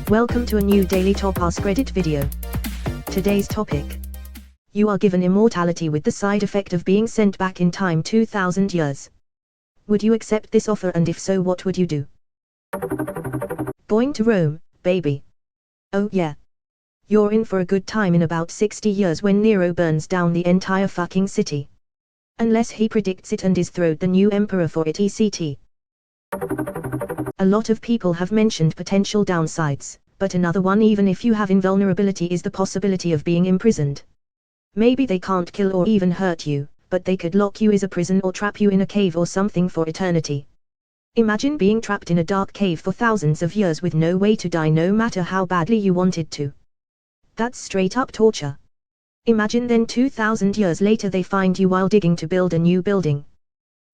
Welcome to a new daily top Askreddit video. Today's topic. You are given immortality with the side effect of being sent back in time 2000 years. Would you accept this offer, and if so, what would you do? Going to Rome, baby. Oh yeah. You're in for a good time in about 60 years when Nero burns down the entire fucking city. Unless he predicts it and is throwed the new emperor for it etc. A lot of people have mentioned potential downsides, but another one, even if you have invulnerability, is the possibility of being imprisoned. Maybe they can't kill or even hurt you, but they could lock you in a prison or trap you in a cave or something for eternity. Imagine being trapped in a dark cave for thousands of years with no way to die no matter how badly you wanted to. That's straight up torture. Imagine then 2000 years later they find you while digging to build a new building.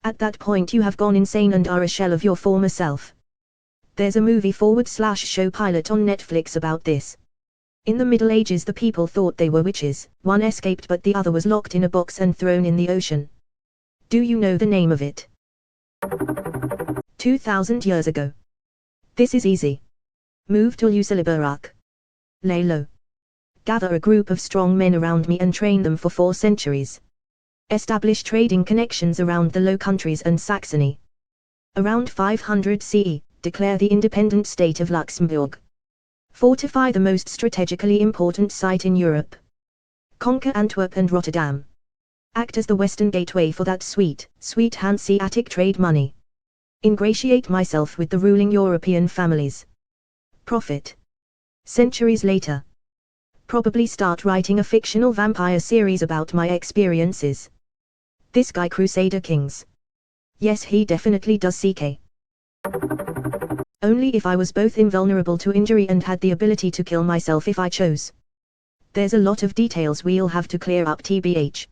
At that point you have gone insane and are a shell of your former self. There's a movie/show pilot on Netflix about this. In the Middle Ages the people thought they were witches, one escaped but the other was locked in a box and thrown in the ocean. Do you know the name of it? 2000 years ago. This is easy. Move to Youre. Lay low. Gather a group of strong men around me and train them for 4 centuries. Establish trading connections around the Low Countries and Saxony. Around 500 CE, declare the independent state of Luxembourg. Fortify the most strategically important site in Europe. Conquer Antwerp and Rotterdam. Act as the western gateway for that sweet Hanseatic trade money. Ingratiate myself with the ruling European families. Profit. Centuries later. Probably start writing a fictional vampire series about my experiences. This guy Crusader Kings. Yes, he definitely does CK. Only if I was both invulnerable to injury and had the ability to kill myself if I chose. There's a lot of details we'll have to clear up tbh.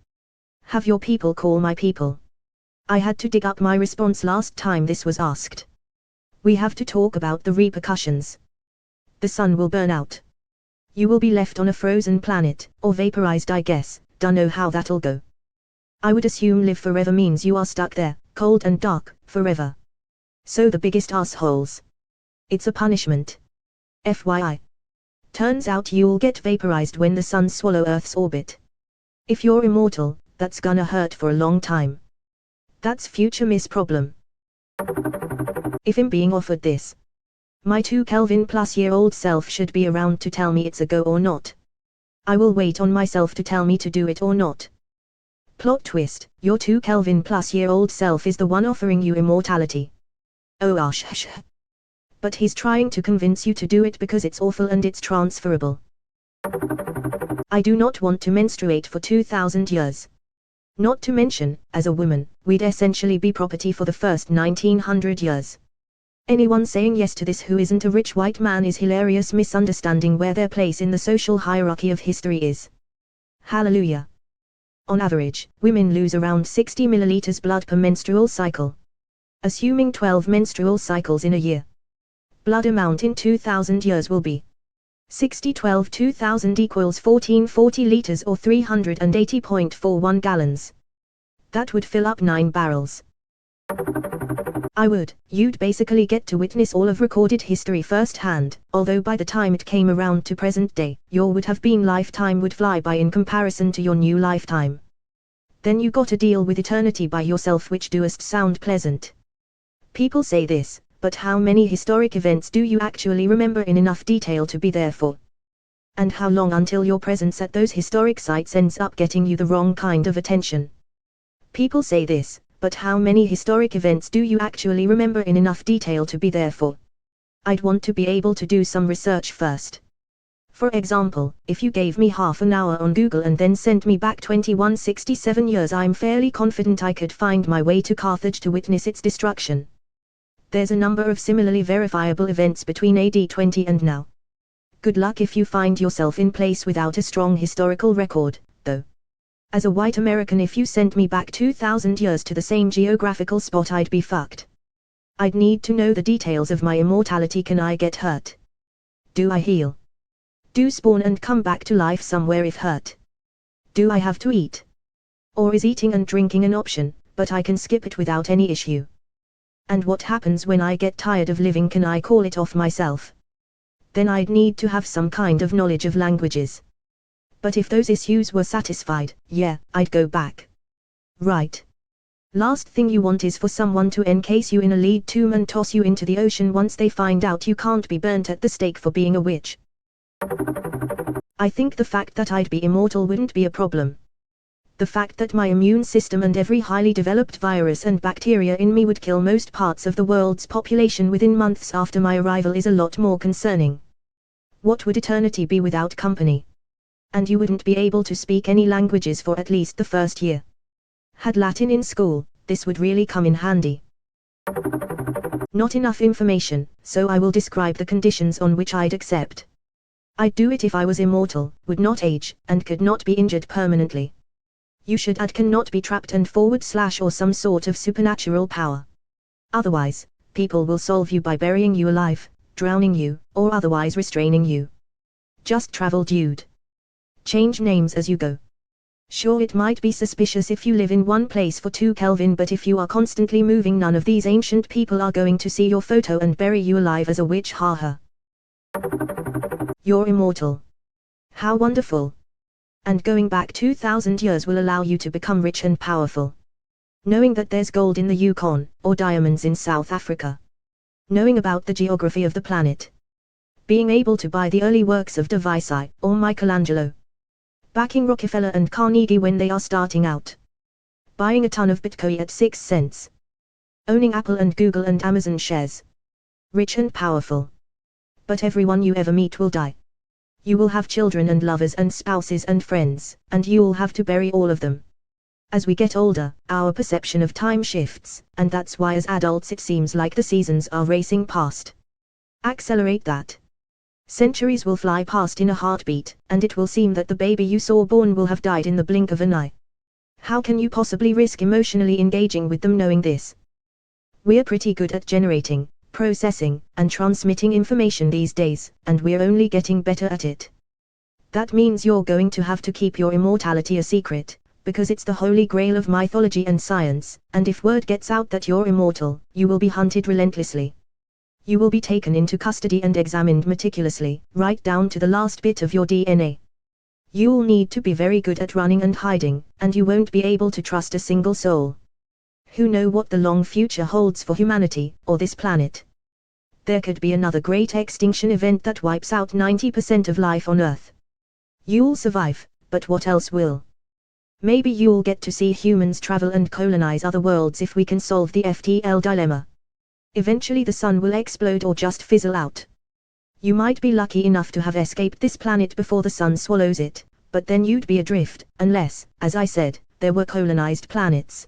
Have your people call my people. I had to dig up my response last time this was asked. We have to talk about the repercussions. The sun will burn out. You will be left on a frozen planet, or vaporized I guess, dunno how that'll go. I would assume live forever means you are stuck there, cold and dark, forever. So the biggest assholes. It's a punishment. FYI. Turns out you'll get vaporized when the sun swallow Earth's orbit. If you're immortal, that's gonna hurt for a long time. That's future miss problem. If I'm being offered this, my 2 Kelvin plus year old self should be around to tell me it's a go or not. I will wait on myself to tell me to do it or not. Plot twist, your 2 Kelvin plus year old self is the one offering you immortality. Oh gosh. But he's trying to convince you to do it because it's awful and it's transferable. I do not want to menstruate for 2000 years. Not to mention, as a woman, we'd essentially be property for the first 1900 years. Anyone saying yes to this who isn't a rich white man is hilarious, misunderstanding where their place in the social hierarchy of history is. Hallelujah. On average, women lose around 60 milliliters blood per menstrual cycle. Assuming 12 menstrual cycles in a year. Blood amount in 2000 years will be 60 12 2000 equals 1440 liters or 380.41 gallons. That would fill up 9 barrels. You'd basically get to witness all of recorded history firsthand, although by the time it came around to present day, your would have been lifetime would fly by in comparison to your new lifetime. Then you got to deal with eternity by yourself, which doest sound pleasant. People say this, but how many historic events do you actually remember in enough detail to be there for? And how long until your presence at those historic sites ends up getting you the wrong kind of attention? People say this, but how many historic events do you actually remember in enough detail to be there for? I'd want to be able to do some research first. For example, if you gave me half an hour on Google and then sent me back 2167 years, I'm fairly confident I could find my way to Carthage to witness its destruction. There's a number of similarly verifiable events between AD 20 and now. Good luck if you find yourself in place without a strong historical record, though. As a white American, if you sent me back 2000 years to the same geographical spot, I'd be fucked. I'd need to know the details of my immortality. Can I get hurt? Do I heal? Do spawn and come back to life somewhere if hurt? Do I have to eat? Or is eating and drinking an option, but I can skip it without any issue? And what happens when I get tired of living? Can I call it off myself? Then I'd need to have some kind of knowledge of languages. But if those issues were satisfied, yeah, I'd go back. Right. Last thing you want is for someone to encase you in a lead tomb and toss you into the ocean once they find out you can't be burnt at the stake for being a witch. I think the fact that I'd be immortal wouldn't be a problem. The fact that my immune system and every highly developed virus and bacteria in me would kill most parts of the world's population within months after my arrival is a lot more concerning. What would eternity be without company? And you wouldn't be able to speak any languages for at least the first year. Had Latin in school, this would really come in handy. Not enough information, so I will describe the conditions on which I'd accept. I'd do it if I was immortal, would not age, and could not be injured permanently. You should add cannot be trapped and / or some sort of supernatural power. Otherwise, people will solve you by burying you alive, drowning you, or otherwise restraining you. Just travel, dude. Change names as you go. Sure, it might be suspicious if you live in one place for 2 Kelvin, but if you are constantly moving, none of these ancient people are going to see your photo and bury you alive as a witch, haha. You're immortal. How wonderful. And going back 2,000 years will allow you to become rich and powerful. Knowing that there's gold in the Yukon, or diamonds in South Africa. Knowing about the geography of the planet. Being able to buy the early works of Da Vinci, or Michelangelo. Backing Rockefeller and Carnegie when they are starting out. Buying a ton of Bitcoin at 6 cents. Owning Apple and Google and Amazon shares. Rich and powerful. But everyone you ever meet will die. You will have children and lovers and spouses and friends, and you'll have to bury all of them. As we get older, our perception of time shifts, and that's why as adults it seems like the seasons are racing past. Accelerate that. Centuries will fly past in a heartbeat, and it will seem that the baby you saw born will have died in the blink of an eye. How can you possibly risk emotionally engaging with them knowing this? We're pretty good at generating, processing, and transmitting information these days, and we're only getting better at it. That means you're going to have to keep your immortality a secret, because it's the holy grail of mythology and science, and if word gets out that you're immortal, you will be hunted relentlessly. You will be taken into custody and examined meticulously, right down to the last bit of your DNA. You'll need to be very good at running and hiding, and you won't be able to trust a single soul. Who know what the long future holds for humanity, or this planet? There could be another great extinction event that wipes out 90% of life on Earth. You'll survive, but what else will? Maybe you'll get to see humans travel and colonize other worlds if we can solve the FTL dilemma. Eventually the sun will explode or just fizzle out. You might be lucky enough to have escaped this planet before the sun swallows it, but then you'd be adrift, unless, as I said, there were colonized planets.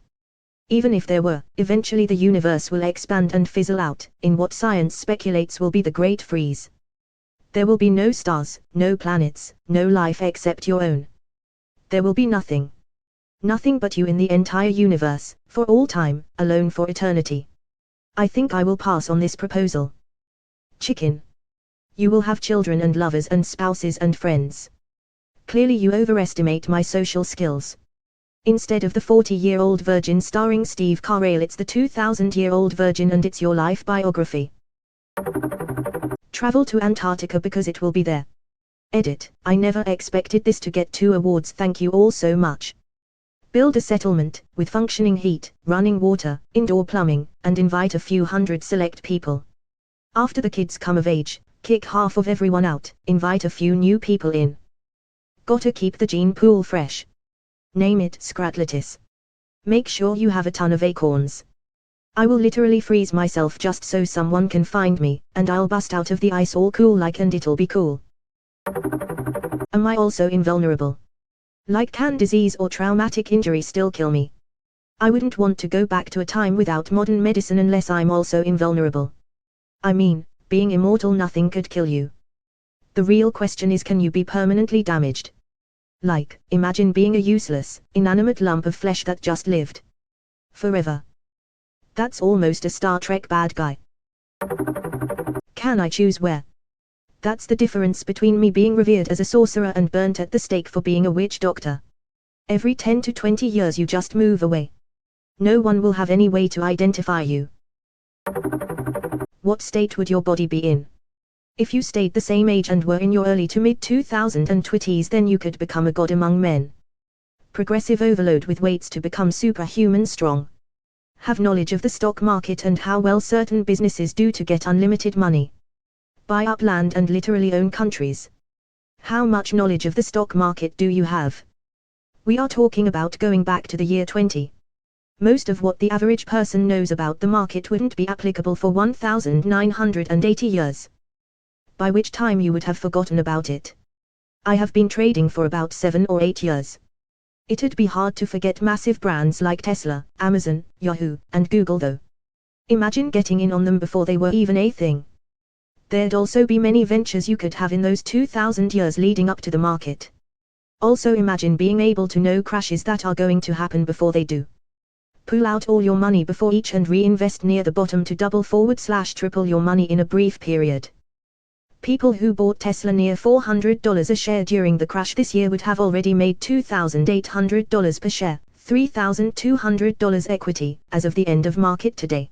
Even if there were, eventually the universe will expand and fizzle out, in what science speculates will be the Great Freeze. There will be no stars, no planets, no life except your own. There will be nothing. Nothing but you in the entire universe, for all time, alone for eternity. I think I will pass on this proposal. Chicken. You will have children and lovers and spouses and friends. Clearly you overestimate my social skills. Instead of the 40-year-old virgin starring Steve Carell, it's the 2,000-year-old virgin and it's your life biography. Travel to Antarctica because it will be there. Edit, I never expected this to get 2 awards, thank you all so much. Build a settlement, with functioning heat, running water, indoor plumbing, and invite a few hundred select people. After the kids come of age, kick half of everyone out, invite a few new people in. Gotta keep the gene pool fresh. Name it Scratlitis. Make sure you have a ton of acorns. I will literally freeze myself just so someone can find me, and I'll bust out of the ice all cool like, and it'll be cool. Am I also invulnerable? Like, can disease or traumatic injury still kill me? I wouldn't want to go back to a time without modern medicine unless I'm also invulnerable. I mean, being immortal, nothing could kill you. The real question is, can you be permanently damaged? Like, imagine being a useless, inanimate lump of flesh that just lived forever. That's almost a Star Trek bad guy. Can I choose where? That's the difference between me being revered as a sorcerer and burnt at the stake for being a witch doctor. Every 10 to 20 years you just move away. No one will have any way to identify you. What state would your body be in? If you stayed the same age and were in your early to mid 2020s, then you could become a god among men. Progressive overload with weights to become superhuman strong. Have knowledge of the stock market and how well certain businesses do to get unlimited money. Buy up land and literally own countries. How much knowledge of the stock market do you have? We are talking about going back to the year 20. Most of what the average person knows about the market wouldn't be applicable for 1980 years. By which time you would have forgotten about it. I have been trading for about 7 or 8 years. It'd be hard to forget massive brands like Tesla, Amazon, Yahoo, and Google though. Imagine getting in on them before they were even a thing. There'd also be many ventures you could have in those 2000 years leading up to the market. Also imagine being able to know crashes that are going to happen before they do. Pull out all your money before each and reinvest near the bottom to double/triple your money in a brief period. People who bought Tesla near $400 a share during the crash this year would have already made $2,800 per share, $3,200 equity, as of the end of market today.